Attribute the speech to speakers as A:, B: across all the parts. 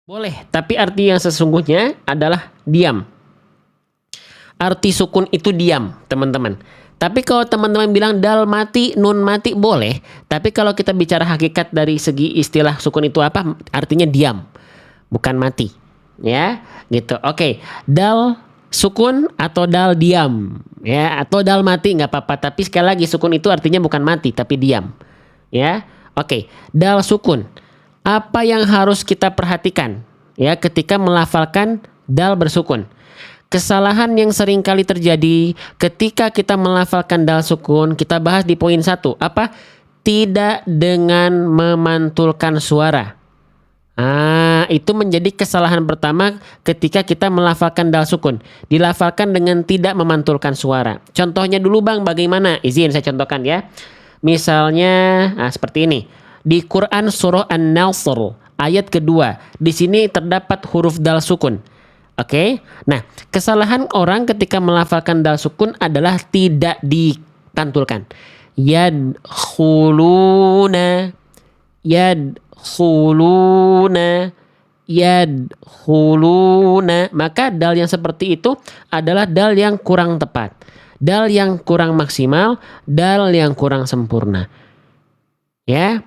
A: Boleh, tapi arti yang sesungguhnya adalah diam. Arti sukun itu diam, teman-teman. Tapi kalau teman-teman bilang dal mati, nun mati, boleh. Tapi kalau kita bicara hakikat dari segi istilah sukun itu apa? Artinya diam, bukan mati. Ya, gitu. Oke, dal sukun atau dal diam. Ya, atau dal mati nggak apa-apa. Tapi sekali lagi sukun itu artinya bukan mati, tapi diam. Ya, oke. Dal sukun. Apa yang harus kita perhatikan ya ketika melafalkan dal bersukun? Kesalahan yang sering kali terjadi ketika kita melafalkan dal sukun, kita bahas di poin 1. Apa? Tidak dengan memantulkan suara. Itu menjadi kesalahan pertama ketika kita melafalkan dal sukun. Dilafalkan dengan tidak memantulkan suara. Contohnya dulu Bang, bagaimana? Izin saya contohkan ya. Misalnya, seperti ini. Di Quran surah An-Nasr ayat kedua, di sini terdapat huruf dal sukun. Oke. Nah, kesalahan orang ketika melafalkan dal sukun adalah tidak dipantulkan. Yadkhuluna, yadkhuluna, yadkhuluna. Maka dal yang seperti itu adalah dal yang kurang tepat, dal yang kurang maksimal, dal yang kurang sempurna. Ya.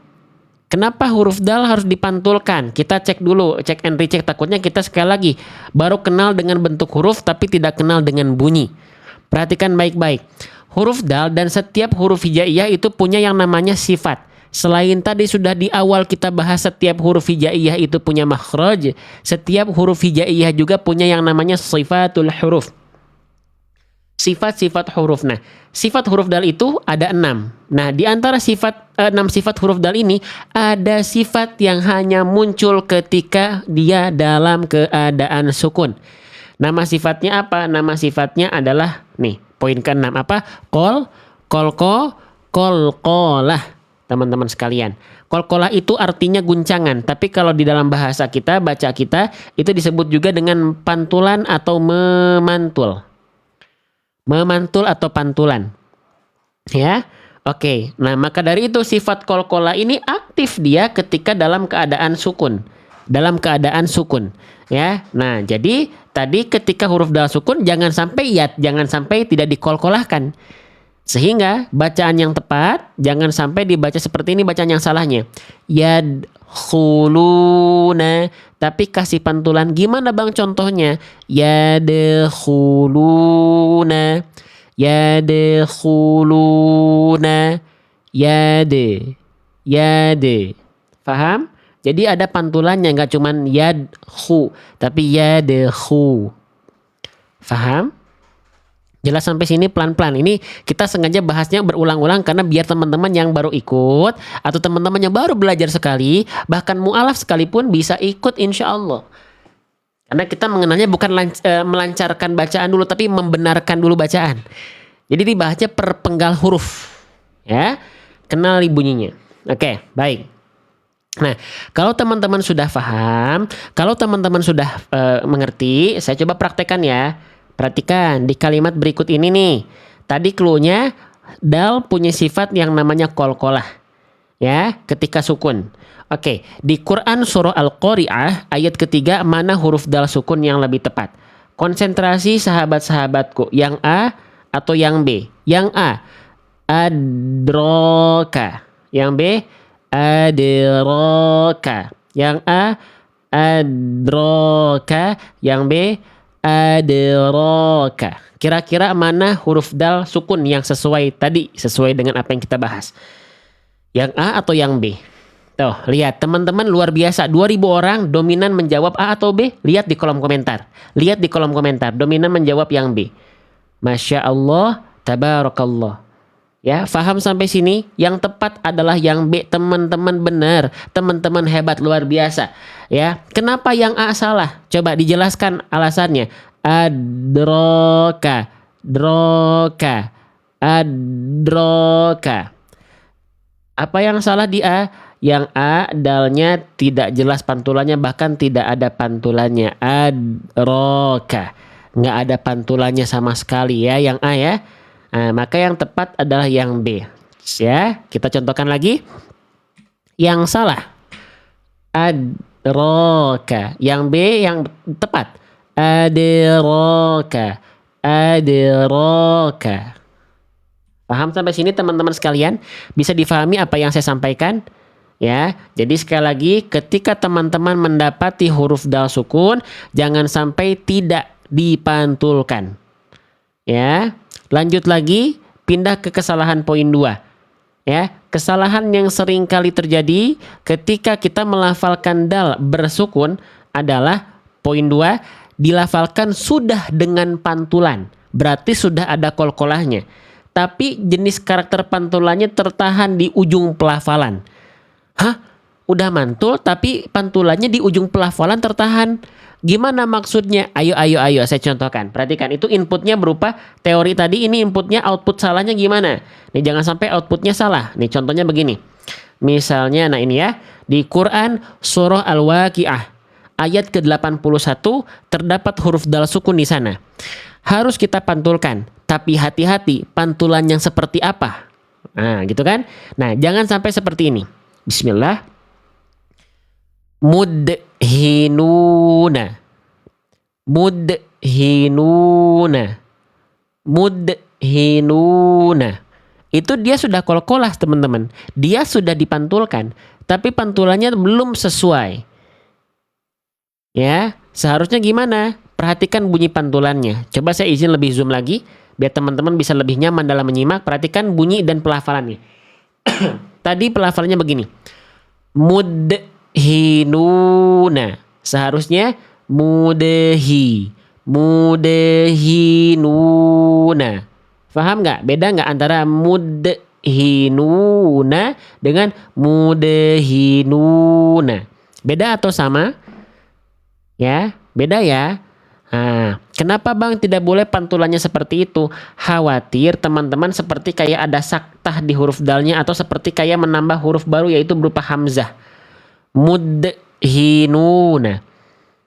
A: Kenapa huruf dal harus dipantulkan? Kita cek dulu, cek and recheck. Takutnya kita sekali lagi baru kenal dengan bentuk huruf tapi tidak kenal dengan bunyi. Perhatikan baik-baik. Huruf dal dan setiap huruf hijaiyah itu punya yang namanya sifat. Selain tadi sudah di awal kita bahas setiap huruf hijaiyah itu punya makhraj, setiap huruf hijaiyah juga punya yang namanya sifatul huruf. Sifat-sifat huruf. Nah, sifat huruf dal itu ada 6. Nah, di antara 6 sifat huruf dal ini, ada sifat yang hanya muncul ketika dia dalam keadaan sukun. Nama sifatnya apa? Nama sifatnya adalah, nih, poin ke-6 apa? Kolkolah, teman-teman sekalian. Kolkolah itu artinya guncangan, tapi kalau di dalam bahasa kita, baca kita, itu disebut juga dengan pantulan atau memantul. Memantul atau pantulan. Ya. Oke. Nah, maka dari itu sifat kolkola ini aktif dia ketika dalam keadaan sukun. Dalam keadaan sukun. Ya. Nah, jadi tadi ketika huruf dal sukun jangan sampai jangan sampai tidak dikolkolahkan. Sehingga bacaan yang tepat jangan sampai dibaca seperti ini, bacaan yang salahnya. Yadkhuluna, tapi kasih pantulan. Gimana Bang contohnya? Yadkhuluna, yadkhuluna, yade. Paham? Jadi ada pantulannya, nggak cuman yadkhu, tapi yadkhu. Paham? Jelas sampai sini pelan-pelan. Ini kita sengaja bahasnya berulang-ulang karena biar teman-teman yang baru ikut atau teman-teman yang baru belajar sekali, bahkan mu'alaf sekalipun bisa ikut insya Allah. Karena kita mengenalnya bukan melancarkan bacaan dulu, tapi membenarkan dulu bacaan. Jadi dibahasnya per penggal huruf. Ya, kenali bunyinya. Oke, baik. Nah, kalau teman-teman sudah paham, kalau teman-teman sudah mengerti, saya coba praktekkan ya. Perhatikan di kalimat berikut ini nih. Tadi clue-nya dal punya sifat yang namanya kolkolah. Ya, ketika sukun. Oke, di Quran surah Al-Qari'ah ayat ketiga, mana huruf dal sukun yang lebih tepat? Konsentrasi sahabat-sahabatku, yang A atau yang B? Yang A, adroka. Yang B, adroka. Yang A, adroka. Yang B, adroka. Kira-kira mana huruf dal sukun yang sesuai tadi, sesuai dengan apa yang kita bahas? Yang A atau yang B? Tuh, lihat teman-teman luar biasa. 2000 orang dominan menjawab A atau B? Lihat di kolom komentar. Lihat di kolom komentar. Dominan menjawab yang B. Masya Allah, tabarakallah. Ya, faham sampai sini? Yang tepat adalah yang B, teman-teman benar. Teman-teman hebat, luar biasa. Ya, kenapa yang A salah? Coba dijelaskan alasannya. Adroka, droka, adroka. Apa yang salah di A? Yang A dalnya tidak jelas pantulannya, bahkan tidak ada pantulannya. Adroka, nggak ada pantulannya sama sekali ya yang A ya. Nah, maka yang tepat adalah yang B. Ya, kita contohkan lagi. Yang salah Adraka. Yang B yang tepat. Adraka. Adraka. Paham sampai sini teman-teman sekalian? Bisa difahami apa yang saya sampaikan? Ya, jadi sekali lagi ketika teman-teman mendapati huruf dal sukun, jangan sampai tidak dipantulkan. Ya, lanjut lagi, pindah ke kesalahan poin 2. Ya, kesalahan yang sering kali terjadi ketika kita melafalkan dal bersukun adalah poin 2, dilafalkan sudah dengan pantulan. Berarti sudah ada kolkolahnya. Tapi jenis karakter pantulannya tertahan di ujung pelafalan. Hah? Udah mantul tapi pantulannya di ujung pelafalan tertahan. Gimana maksudnya? Ayo saya contohkan. Perhatikan, itu inputnya berupa teori tadi, ini inputnya, output salahnya gimana? Nih jangan sampai outputnya salah. Nih contohnya begini. Misalnya, nah ini ya, di Quran surah Al-Waqiah ayat ke-81 terdapat huruf dal sukun di sana. Harus kita pantulkan, tapi hati-hati pantulan yang seperti apa. Nah, gitu kan? Nah, jangan sampai seperti ini. Bismillah. Mudhinuna. Mudhinuna. Mudhinuna. Itu dia sudah kolkolah teman-teman. Dia sudah dipantulkan, tapi pantulannya belum sesuai. Ya, seharusnya gimana? Perhatikan bunyi pantulannya. Coba saya izin lebih zoom lagi, biar teman-teman bisa lebih nyaman dalam menyimak. Perhatikan bunyi dan pelafalannya. Tadi pelafalannya begini. Mudhinuna. Seharusnya mudhi. Mudhinuna. Paham nggak? Beda nggak antara mudhinuna dengan mudhinuna? Beda atau sama? Ya, beda ya. Nah, kenapa Bang tidak boleh pantulannya seperti itu? Khawatir teman-teman seperti kayak ada saktah di huruf dalnya atau seperti kayak menambah huruf baru yaitu berupa hamzah. Mudhinuna.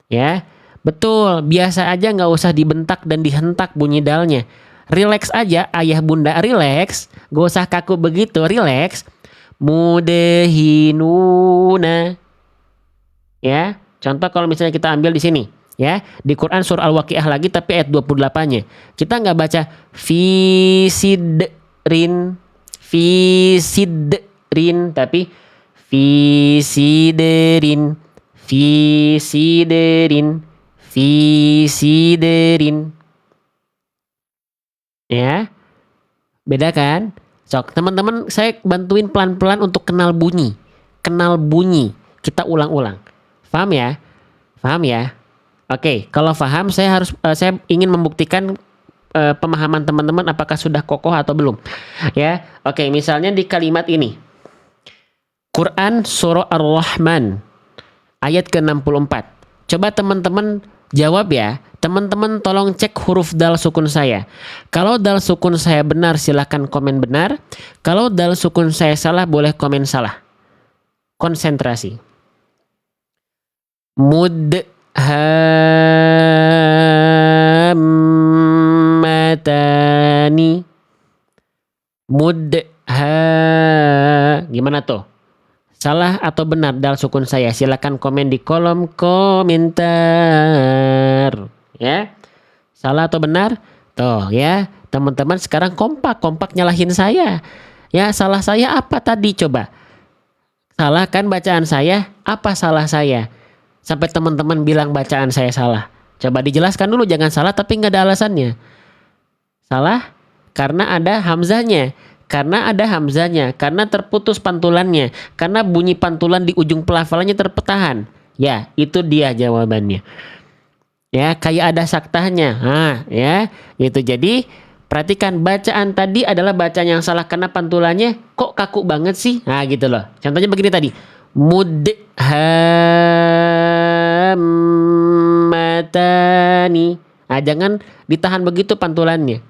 A: Ya, betul. Biasa aja nggak usah dibentak dan dihentak bunyi dalnya. Relax aja ayah bunda, relax. Gak usah kaku begitu, relax. Mudhinuna. Ya, contoh kalau misalnya kita ambil di sini. Ya, di Quran surah Al-Waqiah lagi tapi ayat 28-nya. Kita nggak baca fisidrin, fisidrin, tapi fisiderin, fisiderin, fisiderin. Ya, beda kan? Sok, teman-teman saya bantuin pelan-pelan untuk kenal bunyi. Kenal bunyi. Kita ulang-ulang. Paham ya? Paham ya? Oke, kalau paham saya ingin membuktikan pemahaman teman-teman apakah sudah kokoh atau belum. Ya. Oke, misalnya di kalimat ini. Quran surah Ar-Rahman ayat ke-64. Coba teman-teman jawab ya. Teman-teman tolong cek huruf dal sukun saya. Kalau dal sukun saya benar silahkan komen benar. Kalau dal sukun saya salah boleh komen salah. Konsentrasi. Mudhammatani. Gimana tuh? Salah atau benar dal sukun saya? Silakan komen di kolom komentar. Ya. Salah atau benar? Tuh ya. Teman-teman sekarang kompak nyalahin saya. Ya, salah saya apa tadi coba? Salah kan bacaan saya? Apa salah saya? Sampai teman-teman bilang bacaan saya salah. Coba dijelaskan dulu, jangan salah tapi nggak ada alasannya. Salah karena ada hamzahnya. Karena ada hamzahnya. Karena terputus pantulannya. Karena bunyi pantulan di ujung pelafalannya terpetahan. Ya, itu dia jawabannya. Ya, kayak ada saktahnya. Nah, ya, itu jadi perhatikan bacaan tadi adalah bacaan yang salah karena pantulannya kok kaku banget sih. Nah, gitu loh. Contohnya begini tadi. Mudhammatani. Nah, jangan ditahan begitu pantulannya.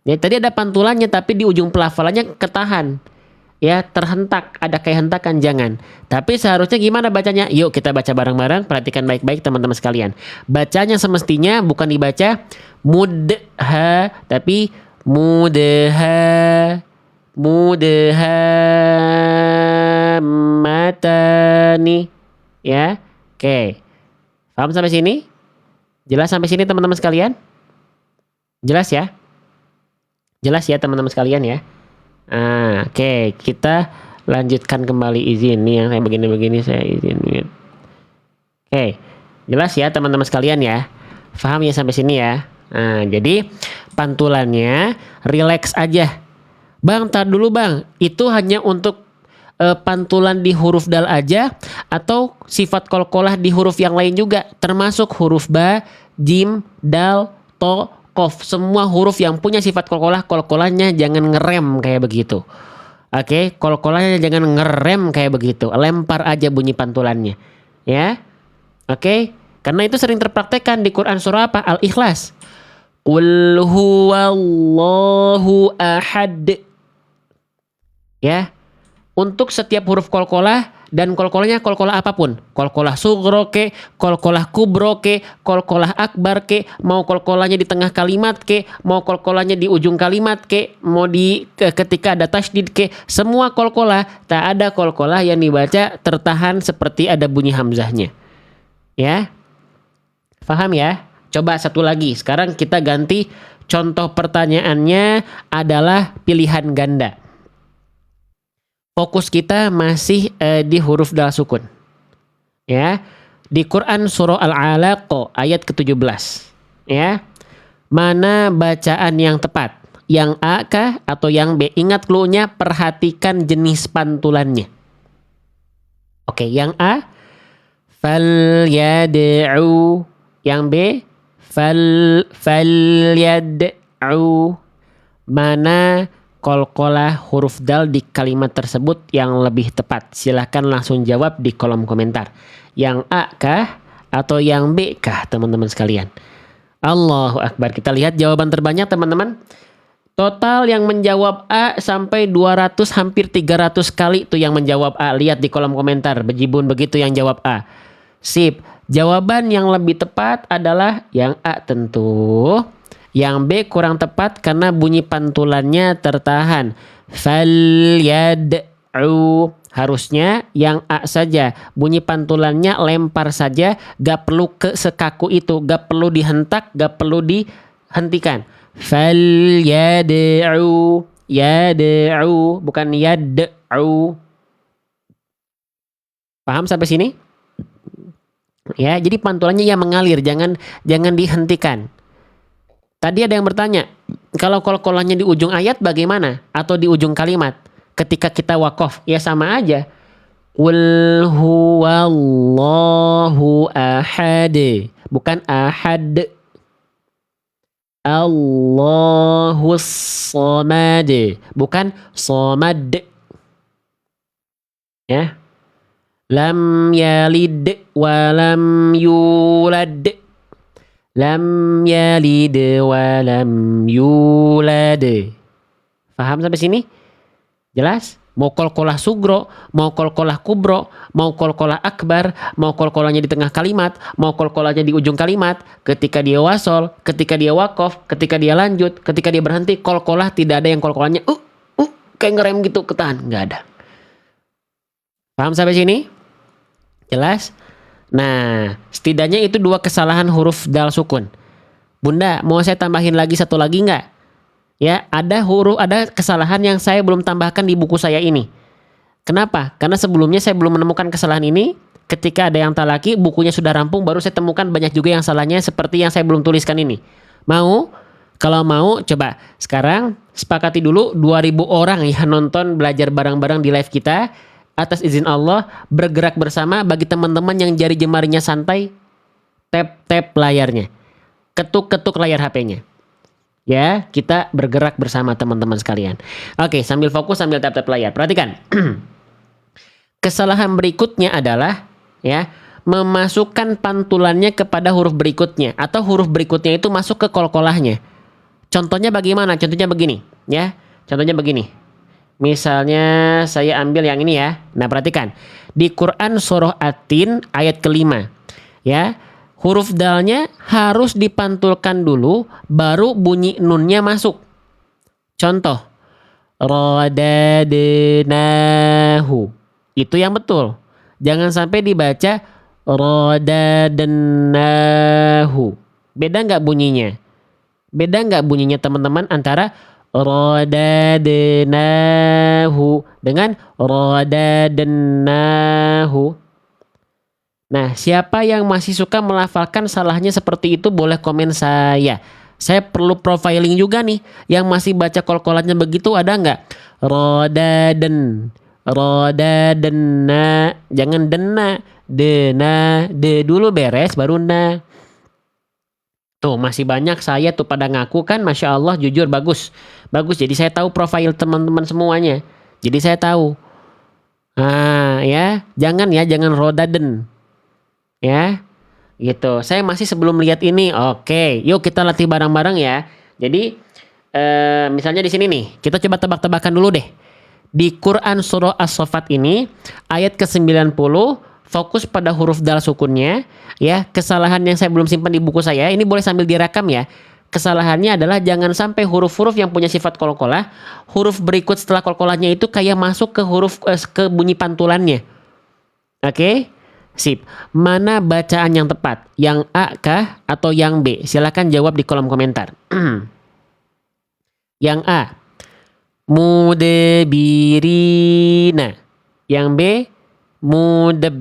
A: Ya, tadi ada pantulannya tapi di ujung pelafalannya ketahan. Ya, terhentak, ada kayak hentakan, jangan. Tapi seharusnya gimana bacanya? Yuk kita baca bareng-bareng, perhatikan baik-baik teman-teman sekalian. Bacanya semestinya bukan dibaca mudha, tapi mudha. Mudhammatani. Ya. Oke. Paham sampai sini? Jelas sampai sini teman-teman sekalian? Jelas ya? Jelas ya teman-teman sekalian ya? Oke, kita lanjutkan kembali izin nih yang saya begini-begini saya izin. Oke, jelas ya teman-teman sekalian ya? Paham ya sampai sini ya? Jadi pantulannya relax aja. Bang, tar dulu bang, itu hanya untuk pantulan di huruf dal aja atau sifat qalqalah di huruf yang lain juga, termasuk huruf ba, jim, dal, to, qaf. Semua huruf yang punya sifat qalqalahnya jangan ngerem kayak begitu. Oke, qalqalahnya jangan ngerem kayak begitu. Lempar aja bunyi pantulannya. Ya. Oke, karena itu sering terpraktekkan di Quran surah apa? Al-Ikhlas. Qul huwallahu ahad. Ya. Untuk setiap huruf qalqalah dan qalqalahnya qalqalah apapun. Qalqalah sughra ke, qalqalah kubro ke, qalqalah akbar ke, mau qalqalahnya di tengah kalimat ke, mau qalqalahnya di ujung kalimat ke, mau di ketika ada tasydid ke, semua qalqalah, tak ada qalqalah yang dibaca tertahan seperti ada bunyi hamzahnya. Ya. Paham ya? Coba satu lagi. Sekarang kita ganti contoh pertanyaannya adalah pilihan ganda. Fokus kita masih di huruf dal sukun. Ya. Di Quran surah Al-Alaq ayat ke-17. Ya. Mana bacaan yang tepat? Yang A kah atau yang B? Ingat cluenya, perhatikan jenis pantulannya. Oke, yang A falyad'u. Yang B falyad'u. Mana qalqalah huruf dal di kalimat tersebut yang lebih tepat? Silahkan langsung jawab di kolom komentar. Yang A kah atau yang B kah teman-teman sekalian? Allahu Akbar. Kita lihat jawaban terbanyak teman-teman. Total yang menjawab A sampai 200 hampir 300 kali tuh yang menjawab A. Lihat di kolom komentar. Bejibun begitu yang jawab A. Sip. Jawaban yang lebih tepat adalah yang A tentu. Yang B kurang tepat karena bunyi pantulannya tertahan. Falyad'u. Harusnya yang A saja. Bunyi pantulannya lempar saja. Gak perlu ke sekaku itu. Gak perlu dihentak. Gak perlu dihentikan. Falyad'u. Yad'u. Bukan yad'u. Paham sampai sini? Ya, jadi pantulannya yang mengalir. Jangan dihentikan. Tadi ada yang bertanya, kalau qalqalahnya di ujung ayat bagaimana? Atau di ujung kalimat? Ketika kita waqaf, ya sama aja. Qul huwallahu ahad. Bukan ahad. Allahus samad. Bukan samad. Ya. Lam yalid wa lam yulad. Lam yalid wa lam yulad. Paham sampai sini? Jelas? Mau qalqalah sugro, mau qalqalah kubro, mau qalqalah akbar, mau qalqalahnya di tengah kalimat, mau qalqalahnya di ujung kalimat, ketika dia wasol, ketika dia waqaf, ketika dia lanjut, ketika dia berhenti, qalqalah tidak ada yang qalqalahnya kayak ngerem gitu ketahan, nggak ada. Paham sampai sini? Jelas? Nah, setidaknya itu 2 kesalahan huruf dal sukun. Bunda, mau saya tambahin lagi satu lagi nggak? Ya, ada kesalahan yang saya belum tambahkan di buku saya ini. Kenapa? Karena sebelumnya saya belum menemukan kesalahan ini. Ketika ada yang talaki, bukunya sudah rampung, baru saya temukan banyak juga yang salahnya seperti yang saya belum tuliskan ini. Mau? Kalau mau, coba sekarang sepakati dulu 2000 orang ya nonton belajar bareng-bareng di live kita. Atas izin Allah, bergerak bersama. Bagi teman-teman yang jari jemarinya santai, tap layarnya, ketuk layar HP-nya. Ya, kita bergerak bersama teman-teman sekalian. Oke, sambil fokus, sambil tap layar. Perhatikan. Kesalahan berikutnya adalah ya, memasukkan pantulannya kepada huruf berikutnya atau huruf berikutnya itu masuk ke qalqalahnya. Contohnya bagaimana? Contohnya begini, ya. Contohnya begini. Misalnya saya ambil yang ini ya. Nah, perhatikan. Di Quran surah At-Tin ayat ke-5. Ya. Huruf dalnya harus dipantulkan dulu baru bunyi nunnya masuk. Contoh. Radadnahu. Itu yang betul. Jangan sampai dibaca Radadannahu. Beda nggak bunyinya? Beda nggak bunyinya teman-teman antara radadnahu dengan radadannahu? Nah, siapa yang masih suka melafalkan salahnya seperti itu boleh komen saya. Saya perlu profiling juga nih. Yang masih baca kol-kolannya begitu ada nggak? Rodaden. Rodadenna. Jangan dena. Dena. De dulu beres baru na. Tuh masih banyak saya tuh pada ngaku kan. Masya Allah jujur bagus. Bagus jadi saya tahu profil teman-teman semuanya. Jadi saya tahu. Ah ya. Jangan rodaden. Ya gitu. Saya masih sebelum lihat ini. Oke, yuk kita latih bareng-bareng ya. Jadi misalnya di sini nih, kita coba tebak-tebakan dulu deh. Di Quran surah As-Saffat ini ayat ke-90 fokus pada huruf dal sukunnya ya. Kesalahan yang saya belum simpan di buku saya, ini boleh sambil direkam ya. Kesalahannya adalah jangan sampai huruf-huruf yang punya sifat kol-kolah, huruf berikut setelah kol-kolahnya itu kayak masuk ke huruf ke bunyi pantulannya. Oke? Sip. Mana bacaan yang tepat? Yang A kah atau yang B? Silakan jawab di kolom komentar. Yang A. Mudebirina. Yang B. Mudebbirina.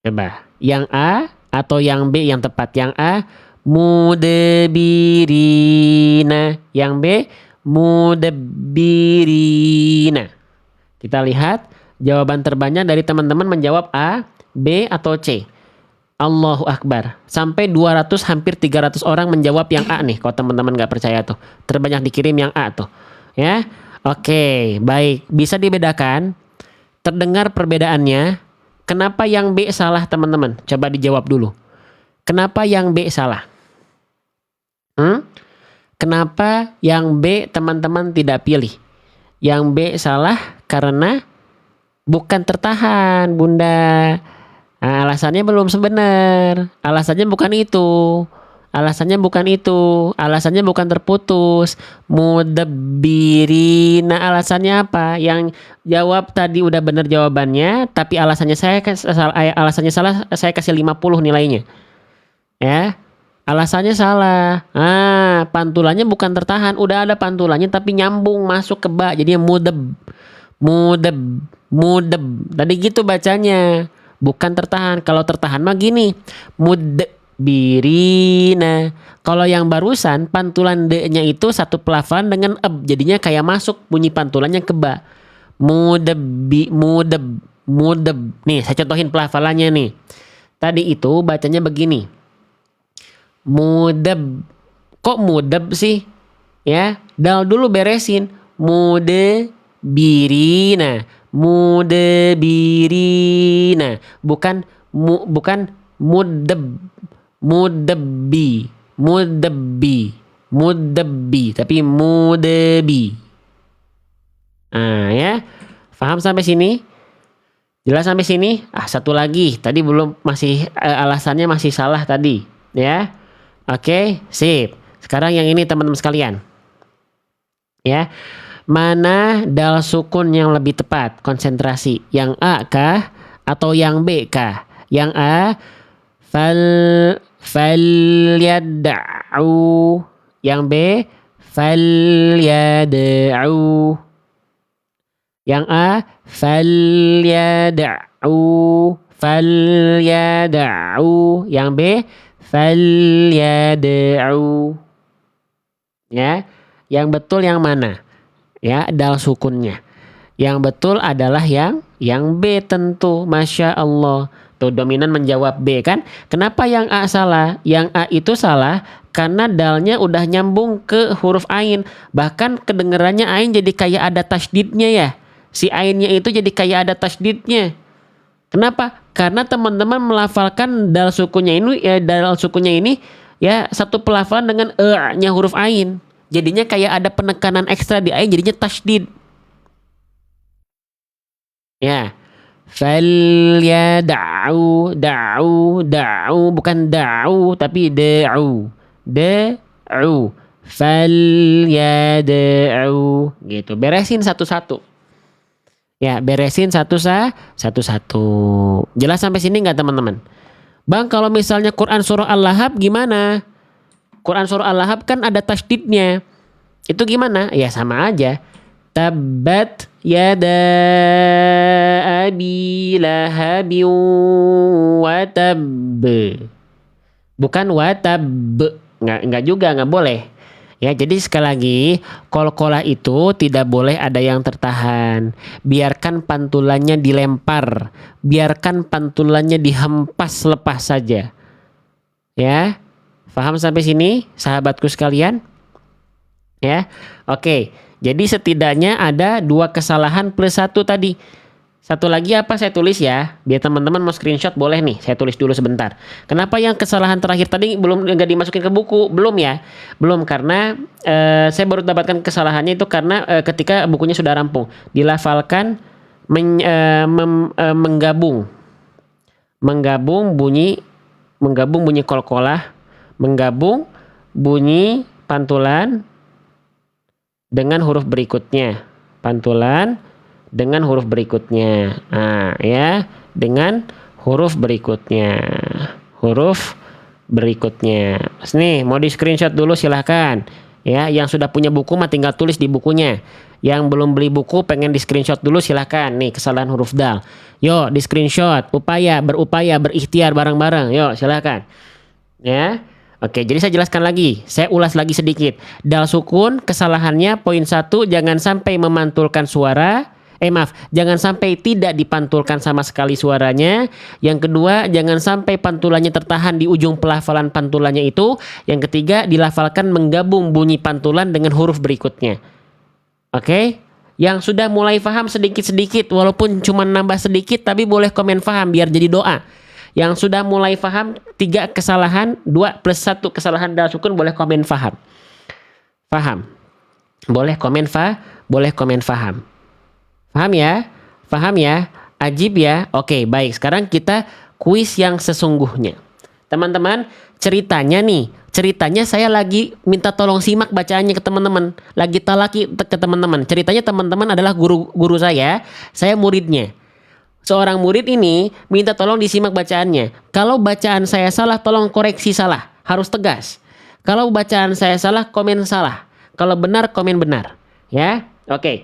A: Coba. Yang A atau yang B yang tepat? Yang A. Mudebirina. Yang B. Mudebbirina. Kita lihat. Jawaban terbanyak dari teman-teman menjawab A, B, atau C. Allahu Akbar. Sampai 200 hampir 300 orang menjawab yang A nih. Kalau teman-teman nggak percaya tuh. Terbanyak dikirim yang A tuh. Ya. Oke, baik. Bisa dibedakan? Terdengar perbedaannya. Kenapa yang B salah teman-teman? Coba dijawab dulu. Kenapa yang B salah? Kenapa yang B teman-teman tidak pilih? Yang B salah karena bukan tertahan, Bunda. Nah, alasannya belum sebenar. Alasannya bukan itu. Alasannya bukan itu. Alasannya bukan terputus. Mudebbirina. Alasannya apa? Yang jawab tadi udah benar jawabannya, tapi alasannya salah, saya kasih 50 nilainya. Ya. Alasannya salah. Pantulannya bukan tertahan. Udah ada pantulannya tapi nyambung masuk ke ba. Jadinya mudeb. Tadi gitu bacanya. Bukan tertahan. Kalau tertahan mah gini. Mudbirina. Kalau yang barusan pantulan D-nya itu satu pelafalan dengan eb. Jadinya kayak masuk bunyi pantulannya ke ba. Mudeb. Nih saya contohin pelafalannya nih. Tadi itu bacanya begini. Mudeb. Kok mudeb sih? Ya, dal dulu beresin. Mudebirina. Mudebirina. Bukan mudebbi. Tapi mudebi. Ya. Paham sampai sini? Jelas sampai sini? Satu lagi. Tadi belum masih alasannya masih salah tadi, ya. Oke, sip. Sekarang yang ini teman-teman sekalian. Ya. Mana dal sukun yang lebih tepat? Konsentrasi. Yang A kah atau yang B kah? Yang A falyad'u. Yang B falyad'u. Yang A falyad'u. Yang B falyad'u. Ya. Yang betul yang mana? Ya, dal sukunnya. Yang betul adalah yang B tentu. Masya Allah. Tuh dominan menjawab B kan. Kenapa yang A salah? Yang A itu salah karena dalnya udah nyambung ke huruf ain. Bahkan kedengerannya ain jadi kayak ada tasdidnya ya. Si ainnya itu jadi kayak ada tasdidnya. Kenapa? Karena teman-teman melafalkan dal sukunnya ini ya satu pelafalan dengan e-nya huruf ain. Jadinya kayak ada penekanan ekstra di ain, jadinya tasdid. Ya. Falyad'u, da'u, bukan da'u tapi da'u. Falyad'u. Gitu. Beresin satu-satu. Ya, beresin satu-satu. Jelas sampai sini nggak teman-teman? Bang, kalau misalnya Quran surah Al-Lahab gimana? Quran surah Al-Lahab kan ada tasydidnya. Itu gimana? Ya sama aja. Tabbat yada abi lahabin wa tab. Bukan wa tab. Nggak juga, nggak boleh. Ya, jadi sekali lagi, qalqalah itu tidak boleh ada yang tertahan. Biarkan pantulannya dilempar. Biarkan pantulannya dihempas lepas saja. Ya. Paham sampai sini, sahabatku sekalian? Ya. Oke. Jadi setidaknya ada 2 kesalahan plus 1 tadi. Satu lagi apa saya tulis ya, biar teman-teman mau screenshot boleh nih, saya tulis dulu sebentar. Kenapa yang kesalahan terakhir tadi belum nggak dimasukin ke buku? Belum ya, belum karena saya baru dapatkan kesalahannya itu karena ketika bukunya sudah rampung, dilafalkan menggabung, menggabung bunyi qalqalah, menggabung bunyi pantulan dengan huruf berikutnya, pantulan dengan huruf berikutnya. Nah, ya, dengan huruf berikutnya. Huruf berikutnya. Nih, mau di screenshot dulu silahkan. Ya, yang sudah punya buku mah tinggal tulis di bukunya. Yang belum beli buku pengen di screenshot dulu silahkan. Nih, kesalahan huruf dal. Yuk, di screenshot. Berupaya, berikhtiar bareng-bareng. Yuk, silahkan. Ya. Oke, jadi saya jelaskan lagi. Saya ulas lagi sedikit. Dal sukun, kesalahannya poin 1, jangan sampai memantulkan suara. Jangan sampai tidak dipantulkan sama sekali suaranya. Yang kedua, jangan sampai pantulannya tertahan di ujung pelafalan pantulannya itu. Yang ketiga, dilafalkan menggabung bunyi pantulan dengan huruf berikutnya. Oke? Yang sudah mulai paham sedikit-sedikit, walaupun cuma nambah sedikit, tapi boleh komen paham biar jadi doa. Yang sudah mulai paham 3 kesalahan, 2 plus 1 kesalahan dal sukun boleh komen paham. Paham? Boleh komen paham. Paham ya? Paham ya? Ajib ya? Oke, baik. Sekarang kita kuis yang sesungguhnya. Teman-teman, ceritanya saya lagi minta tolong simak bacaannya ke teman-teman. Lagi talaki ke teman-teman. Ceritanya teman-teman adalah guru saya muridnya. Seorang murid ini minta tolong disimak bacaannya. Kalau bacaan saya salah, tolong koreksi salah. Harus tegas. Kalau bacaan saya salah, komen salah. Kalau benar, komen benar. Ya? Oke.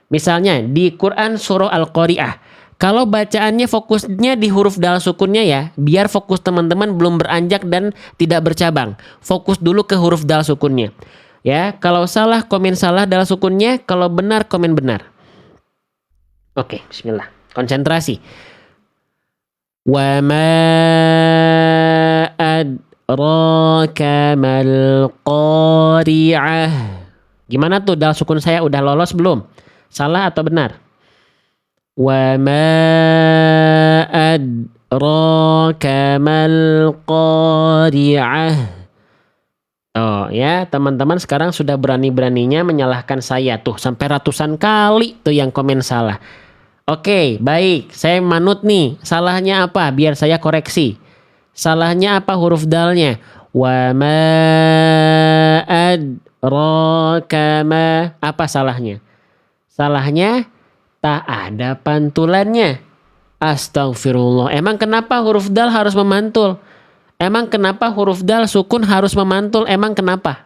A: Misalnya di Quran surah Al-Qari'ah. Kalau bacaannya fokusnya di huruf dal sukunnya ya, biar fokus teman-teman belum beranjak dan tidak bercabang. Fokus dulu ke huruf dal sukunnya. Ya, kalau salah komen salah dal sukunnya, kalau benar komen benar. Oke, bismillah. Konsentrasi. Wa ma adraka mal qari'ah. Gimana tuh dal sukun saya udah lolos belum? Salah atau benar? Wa ma adraka mal qari'ah. Oh ya, teman-teman sekarang sudah berani-beraninya menyalahkan saya tuh. Sampai ratusan kali tuh yang komen salah. Oke, baik. Saya manut nih. Salahnya apa? Biar saya koreksi. Salahnya apa huruf dalnya? Wa ma adraka ma. Apa salahnya? Salahnya tak ada pantulannya. Astagfirullah. Emang kenapa huruf dal harus memantul? Emang kenapa huruf dal sukun harus memantul? Emang kenapa?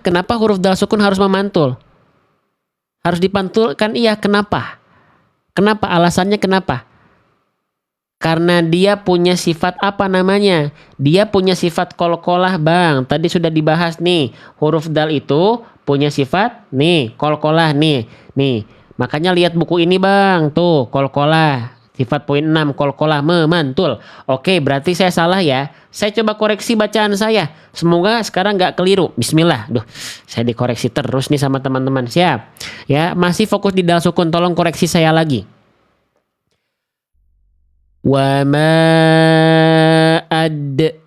A: Kenapa huruf dal sukun harus memantul? Harus dipantulkan? Iya, kenapa? Kenapa? Alasannya kenapa? Karena dia punya sifat apa namanya? Dia punya sifat qalqalah, Bang. Tadi sudah dibahas nih. Huruf dal itu punya sifat nih, qalqalah nih. Makanya lihat buku ini, Bang. Tuh, qalqalah. Sifat poin 6, qalqalah memantul. Oke, berarti saya salah ya. Saya coba koreksi bacaan saya. Semoga sekarang nggak keliru. Bismillah. Duh, saya dikoreksi terus nih sama teman-teman. Siap. Ya, masih fokus di dal sukun. Tolong koreksi saya lagi. Wa ma adraka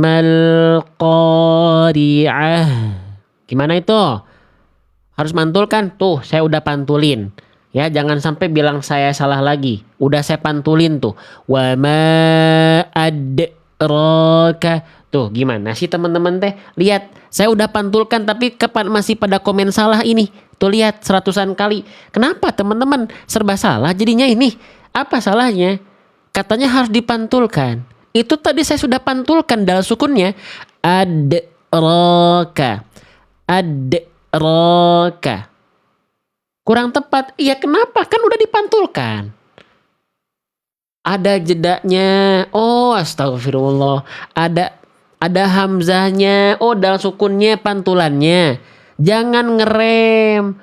A: mal qari'ah. Gimana itu? Harus mantul kan? Tuh, saya udah pantulin. Ya, jangan sampai bilang saya salah lagi. Udah saya pantulin tuh. Wa ma ad. roka. Tuh gimana sih teman-teman teh? Lihat, saya udah pantulkan tapi kapan masih pada komen salah ini. Tuh lihat seratusan kali. Kenapa teman-teman serba salah jadinya ini? Apa salahnya? Katanya harus dipantulkan. Itu tadi saya sudah pantulkan dal sukunnya. Roka. Roka. Kurang tepat. Iya kenapa? Kan udah dipantulkan. Ada jedanya. Oh astagfirullah. Ada hamzahnya. Oh dal sukunnya pantulannya. Jangan ngerem.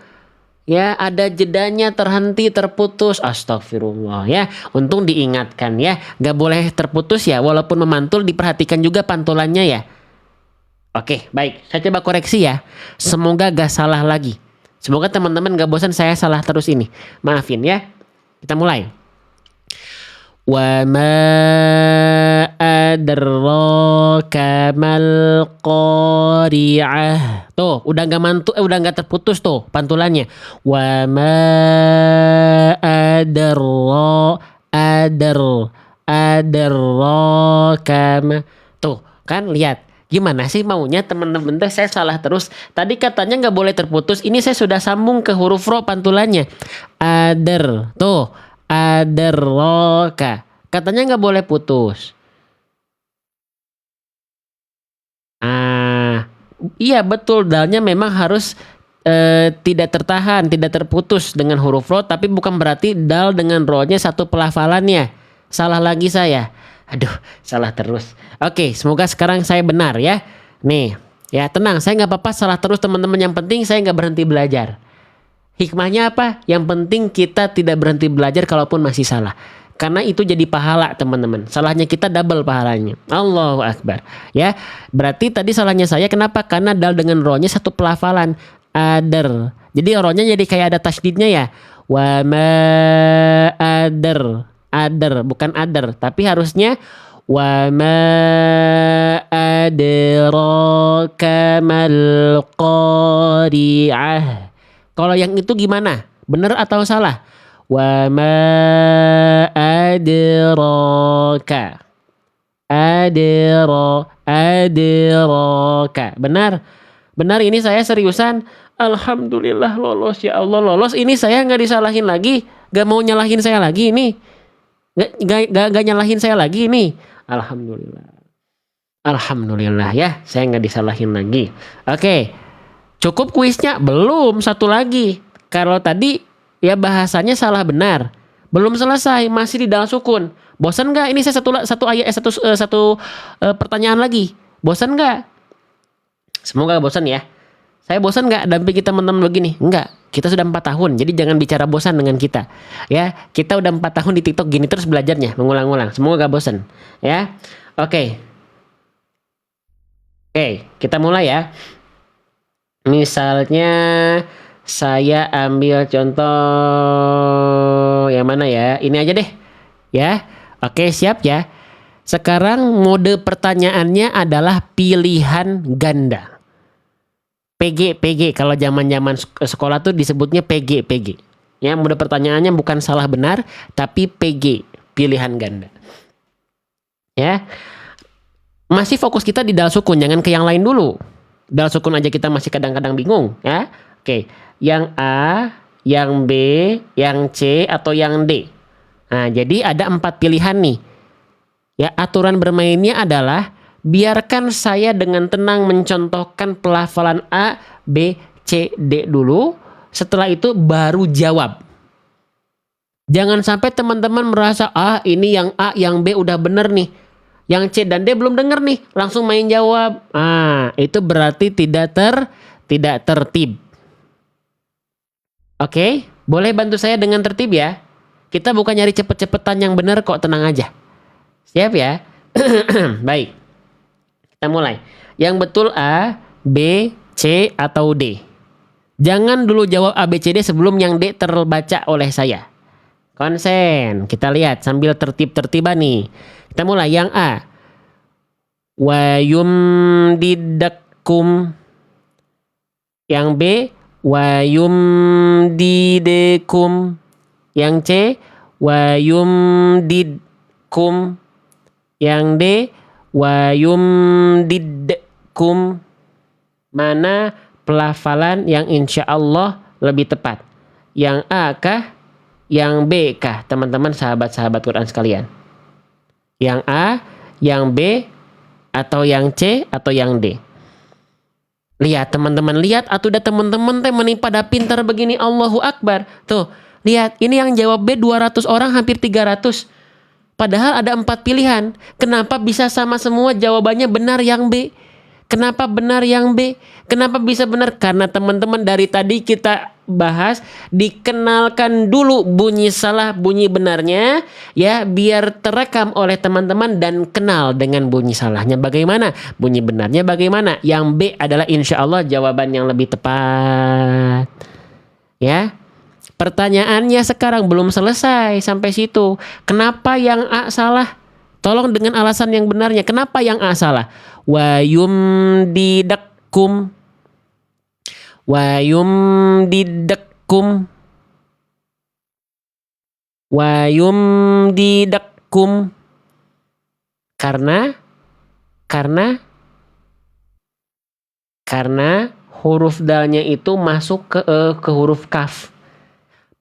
A: Ya ada jedanya, terhenti, terputus. Astagfirullah ya. Untung diingatkan ya. Gak boleh terputus ya. Walaupun memantul diperhatikan juga pantulannya ya. Oke baik. Saya coba koreksi ya. Semoga gak salah lagi. Semoga teman-teman gak bosan saya salah terus ini. Maafin ya. Kita mulai. Wa ma adraka mal qari'ah. Tuh, udah nggak terputus tuh pantulannya. Wa ma adraka. Tuh, kan lihat. Gimana sih maunya teman-teman teh saya salah terus. Tadi katanya nggak boleh terputus. Ini saya sudah sambung ke huruf ro pantulannya. Tuh. Adarroka. Katanya nggak boleh putus. Iya betul. Dalnya memang harus tidak tertahan, tidak terputus dengan huruf ro. Tapi bukan berarti dal dengan ro-nya satu pelafalannya. Salah lagi saya. Aduh, salah terus. Oke, semoga sekarang saya benar ya. Nih, ya tenang. Saya nggak apa-apa salah terus teman-teman. Yang penting saya nggak berhenti belajar. Hikmahnya apa? Yang penting kita tidak berhenti belajar kalaupun masih salah. Karena itu jadi pahala teman-teman. Salahnya kita double pahalanya. Allahu Akbar. Ya, berarti tadi salahnya saya kenapa? Karena dal dengan ro-nya satu pelafalan. Adar. Jadi ro-nya jadi kayak ada tasydidnya ya. Wa ma adar. Adar, bukan adar. Tapi harusnya wa ma adraka mal qari'ah. Kalau yang itu gimana? Benar atau salah? Wa ma adraka. Adraka. Benar. Benar ini saya seriusan. Alhamdulillah lolos ya Allah lolos. Ini saya nggak disalahin lagi. Gak mau nyalahin saya lagi ini. Gak nyalahin saya lagi ini. Alhamdulillah. Alhamdulillah ya. Saya nggak disalahin lagi. Oke. Cukup kuisnya? Belum, satu lagi. Kalau tadi ya bahasanya salah benar. Belum selesai, masih di dalam sukun. Bosan nggak? Ini saya satu pertanyaan lagi. Bosan nggak? Semoga bosan ya. Saya bosan nggak dampingi teman-teman begini? Enggak. Kita sudah 4 tahun, jadi jangan bicara bosan dengan kita. Ya, kita udah 4 tahun di TikTok gini terus belajarnya, mengulang-ulang. Semoga gak bosan. Ya, oke. Oke, kita mulai ya. Misalnya saya ambil contoh yang mana ya? Ini aja deh. Ya. Oke, siap ya. Sekarang mode pertanyaannya adalah pilihan ganda. PG. Kalau zaman-zaman sekolah tuh disebutnya PG. Ya, mode pertanyaannya bukan salah benar, tapi PG, pilihan ganda. Ya. Masih fokus kita di dal sukun, jangan ke yang lain dulu. Dal sukun aja kita masih kadang-kadang bingung ya. Oke, yang A, yang B, yang C atau yang D. Nah, jadi ada 4 pilihan nih. Ya, aturan bermainnya adalah biarkan saya dengan tenang mencontohkan pelafalan A, B, C, D dulu. Setelah itu baru jawab. Jangan sampai teman-teman merasa ini yang A, yang B udah bener nih. Yang C dan D belum denger nih, langsung main jawab. Itu berarti tidak tertib. Oke, boleh bantu saya dengan tertib ya. Kita bukan nyari cepet-cepetan yang bener kok, tenang aja. Siap ya? Baik. Kita mulai. Yang betul A, B, C atau D. Jangan dulu jawab A, B, C, D sebelum yang D terbaca oleh saya. Konsen. Kita lihat sambil tertib-tertiban nih. Kita mulai yang A. Wa yumdidakum. Yang B. Wa yumdidekum. Yang C. Wa yumdidkum. Yang D. Wa yumdidkum. Mana pelafalan yang insya Allah lebih tepat? Yang A kah? Yang B kah? Teman-teman sahabat-sahabat Quran sekalian. Yang A, yang B, atau yang C, atau yang D? Lihat teman-teman, lihat atau udah teman-teman teh meni pada pintar begini, Allahu Akbar. Tuh, lihat ini yang jawab B 200 orang, hampir 300. Padahal ada 4 pilihan. Kenapa bisa sama semua jawabannya benar yang B? Kenapa benar yang B? Kenapa bisa benar? Karena teman-teman dari tadi kita bahas, dikenalkan dulu bunyi salah, bunyi benarnya, ya, biar terekam oleh teman-teman dan kenal dengan bunyi salahnya bagaimana, bunyi benarnya bagaimana. Yang B adalah insya Allah jawaban yang lebih tepat. Ya, pertanyaannya sekarang belum selesai sampai situ. Kenapa yang A salah? Tolong dengan alasan yang benarnya. Kenapa yang A salah? Wa yumdidkum. Wa yumdidkum. Wa yumdidkum. Karena huruf dalnya itu masuk ke huruf kaf.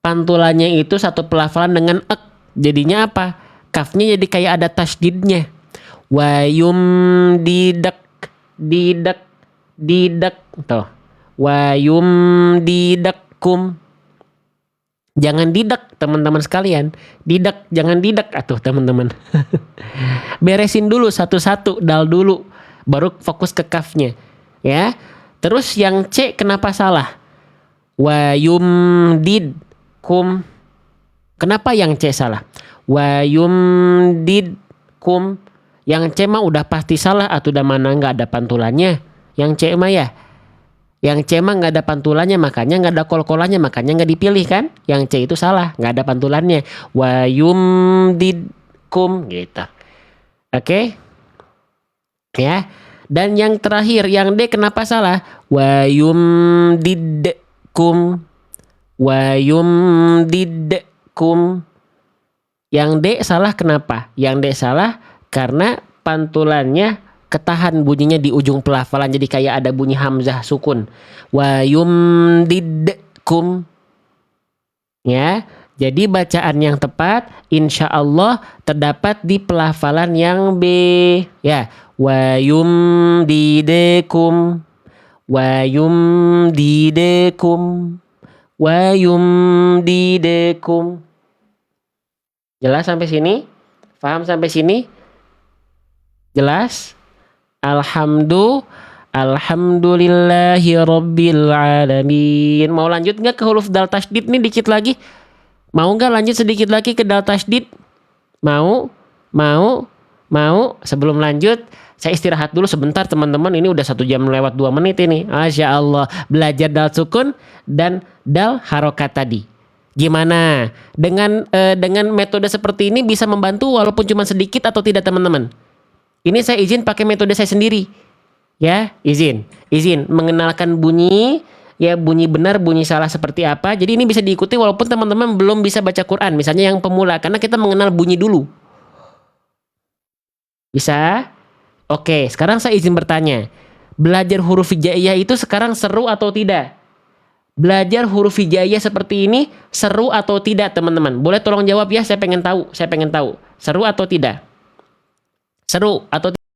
A: Pantulannya itu satu pelafalan dengan ek. Jadinya apa? Kafnya jadi kayak ada tasdidnya. Wa yumdidak, didak, tuh. Wa yumdidakkum. Jangan didak teman-teman sekalian. Didak, jangan didak atuh teman-teman. Beresin dulu satu-satu, dal dulu, baru fokus ke kafnya. Ya. Terus yang C kenapa salah? Wa yumdidkum. Kenapa yang C salah? Wa yumdidkum. Yang C mah udah pasti salah atau udah mana nggak ada pantulannya. Yang C mah ya. Yang C mah nggak ada pantulannya, makanya nggak ada kol-kolannya, makanya nggak dipilih kan. Yang C itu salah, nggak ada pantulannya. Wa yumdidkum gitu. Oke? Ya. Dan yang terakhir, yang D kenapa salah? Wa yumdidkum. Wa yumdidkum. Yang D salah kenapa? Yang D salah karena pantulannya ketahan bunyinya di ujung pelafalan, jadi kayak ada bunyi hamzah sukun. Wa yumdidkum. Ya, jadi bacaan yang tepat insya Allah terdapat di pelafalan yang B. Ya, wa yumdidkum. Wa yumdidkum. Wa yumdidkum. Jelas sampai sini? Paham sampai sini? Jelas? Alhamdulillahi rabbil alamin. Mau lanjut nggak ke huruf dal tasydid nih dikit lagi? Mau nggak lanjut sedikit lagi ke dal tasydid? Mau? Sebelum lanjut, saya istirahat dulu sebentar teman-teman. Ini udah 1 jam lewat 2 menit ini. Masya Allah. Belajar dal sukun dan dal harokat tadi. Gimana? Dengan metode seperti ini bisa membantu walaupun cuma sedikit atau tidak teman-teman? Ini saya izin pakai metode saya sendiri. Ya, izin mengenalkan bunyi, ya, bunyi benar, bunyi salah seperti apa. Jadi ini bisa diikuti walaupun teman-teman belum bisa baca Quran, misalnya yang pemula, karena kita mengenal bunyi dulu. Bisa? Oke, sekarang saya izin bertanya. Belajar huruf hijaiyah itu sekarang seru atau tidak? Belajar huruf hijaiyah seperti ini seru atau tidak teman-teman? Boleh tolong jawab ya, saya pengen tahu. Seru atau tidak? Seru atau